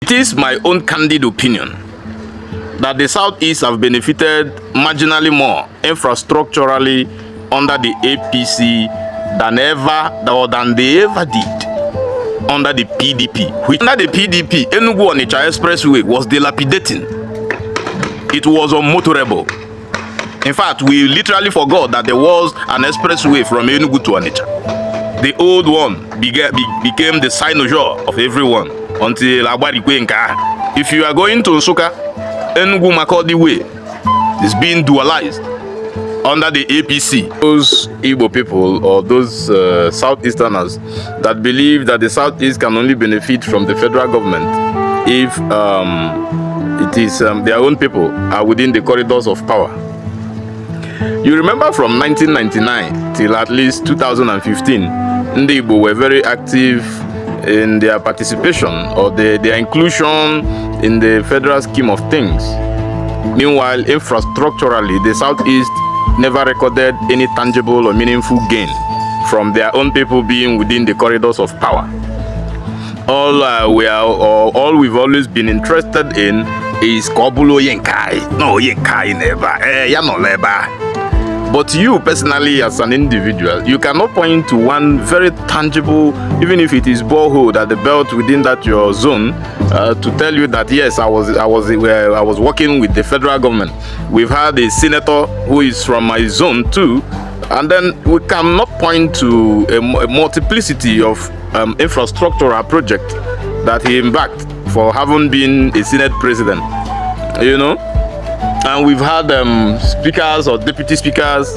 It is my own candid opinion that the Southeast have benefited marginally more infrastructurally under the APC than they ever did under the PDP. Which under the PDP, Enugu-Port Expressway was dilapidating. It was unmotorable. In fact, we literally forgot that there was an expressway from Enugu to Onitsha. The old one became the cynosure of everyone until Agbarikwenka. If you are going to Nsukka, Enugu-Makurdi Way is being dualized under the APC. Those Igbo people or those Southeasterners that believe that the Southeast can only benefit from the federal government if it is their own people are within the corridors of power. You remember from 1999 till at least 2015, Ndi Igbo were very active in their participation or their inclusion in the federal scheme of things. Meanwhile, infrastructurally, the Southeast never recorded any tangible or meaningful gain from their own people being within the corridors of power. All we've always been interested in is Kobulo Yenkai. No, Yenkai never. Yano leba. But you personally, as an individual, you cannot point to one very tangible, even if it is borehole at the belt within that your zone, to tell you that yes, I was working with the federal government. We've had a senator who is from my zone too, and then we cannot point to a multiplicity of infrastructural projects that he embarked for having been a Senate president. You know. And we've had speakers or deputy speakers,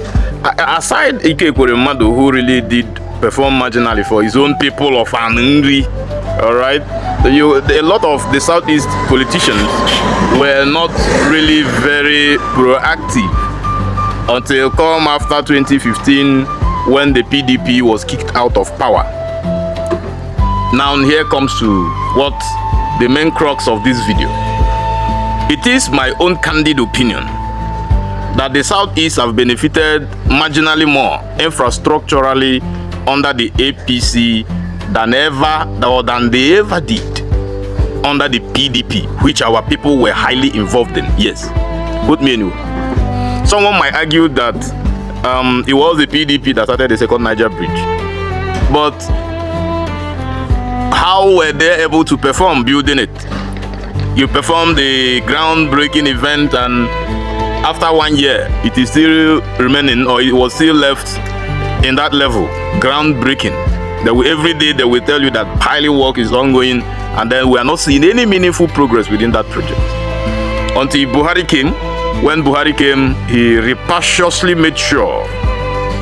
aside Ike Ekweremadu, who really did perform marginally for his own people of Anungri. Alright? A lot of the Southeast politicians were not really very proactive until come after 2015 when the PDP was kicked out of power. Now here comes to what the main crux of this video. It is my own candid opinion that the Southeast have benefited marginally more infrastructurally under the APC than they ever did under the PDP, which our people were highly involved in. Yes, put me in. Someone might argue that it was the PDP that started the Second Niger Bridge, but how were they able to perform building it? You perform the groundbreaking event, and after 1 year, it is still remaining, or it was still left in that level, groundbreaking. Every day they will tell you that piling work is ongoing, and then we are not seeing any meaningful progress within that project. Until Buhari came. When Buhari came, he rapaciously made sure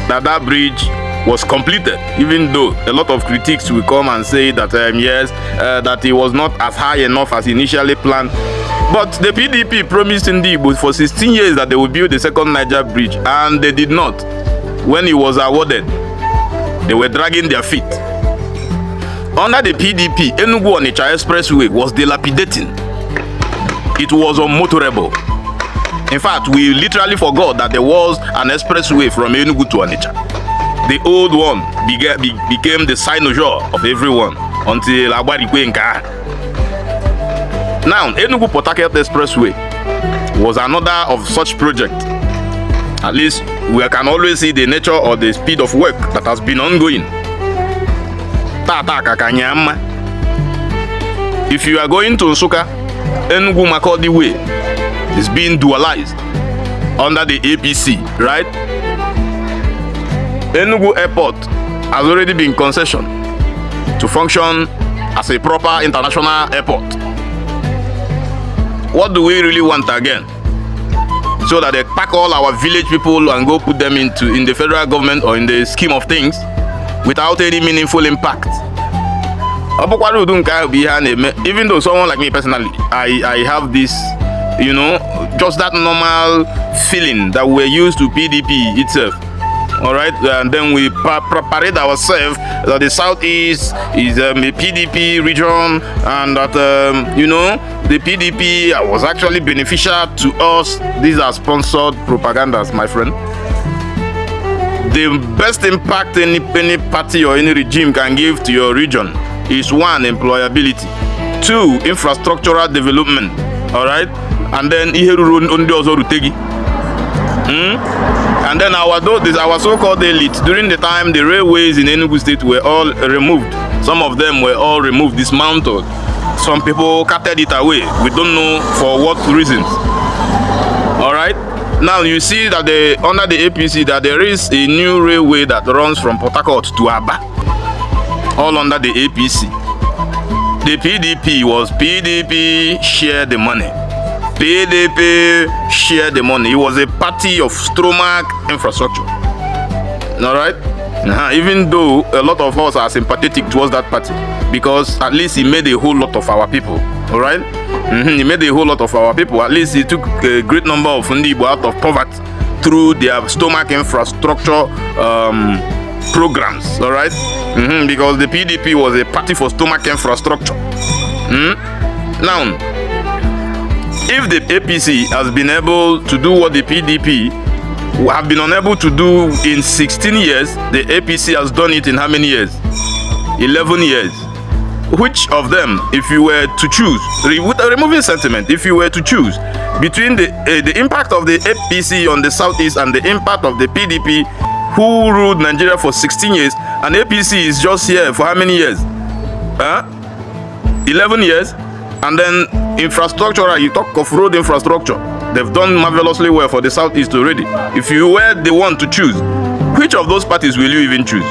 that that bridge was completed, even though a lot of critics will come and say that yes, that it was not as high enough as initially planned. But the PDP promised Ndi Igbo for 16 years that they would build the Second Niger Bridge, and they did not. When it was awarded, they were dragging their feet. Under the PDP, Enugu-Port Expressway was dilapidating. It was unmotorable. In fact, we literally forgot that there was an expressway from Enugu to Onitsha. The old one became the cynosure of everyone until Agbarikwenka. Now, Enugu-Port Harcourt Expressway was another of such projects. At least we can always see the nature or the speed of work that has been ongoing. If you are going to Nsukka, Enugu-Makurdi Way is being dualized under the APC, right? Enugu Airport has already been concessioned to function as a proper international airport. What do we really want again? So that they pack all our village people and go put them in the federal government or in the scheme of things without any meaningful impact. Even though someone like me personally, I have this, you know, just that normal feeling that we're used to PDP itself. Alright, and then we parade ourselves that the Southeast is a PDP region, and that you know, the PDP was actually beneficial to us. These are sponsored propagandas, my friend. The best impact any party or any regime can give to your region is 1, employability, 2, infrastructural development. All right, and then Iheru Ondi Ozo Rutegi. And then our so-called elite, during the time the railways in Enugu State were all removed. Some of them were all removed, dismantled. Some people carted it away. We don't know for what reasons. All right. Now you see that under the APC that there is a new railway that runs from Port Harcourt to Aba, all under the APC. The PDP was PDP share the money. PDP share the money. It was a party of stomach infrastructure. All right. Even though a lot of us are sympathetic towards that party, because at least he made a whole lot of our people. All right. He made a whole lot of our people. At least he took a great number of Ndibo out of poverty through their stomach infrastructure programs. All right. Because the PDP was a party for stomach infrastructure. Now, if the APC has been able to do what the PDP have been unable to do in 16 years, the APC has done it in how many years? 11 years. Which of them, if you were to choose, removing sentiment, if you were to choose between the impact of the APC on the southeast and the impact of the PDP, who ruled Nigeria for 16 years, and APC is just here for how many years? 11 years. And then infrastructure, you talk of road infrastructure, they've done marvelously well for the southeast already. If you were the one to choose, which of those parties will you even choose?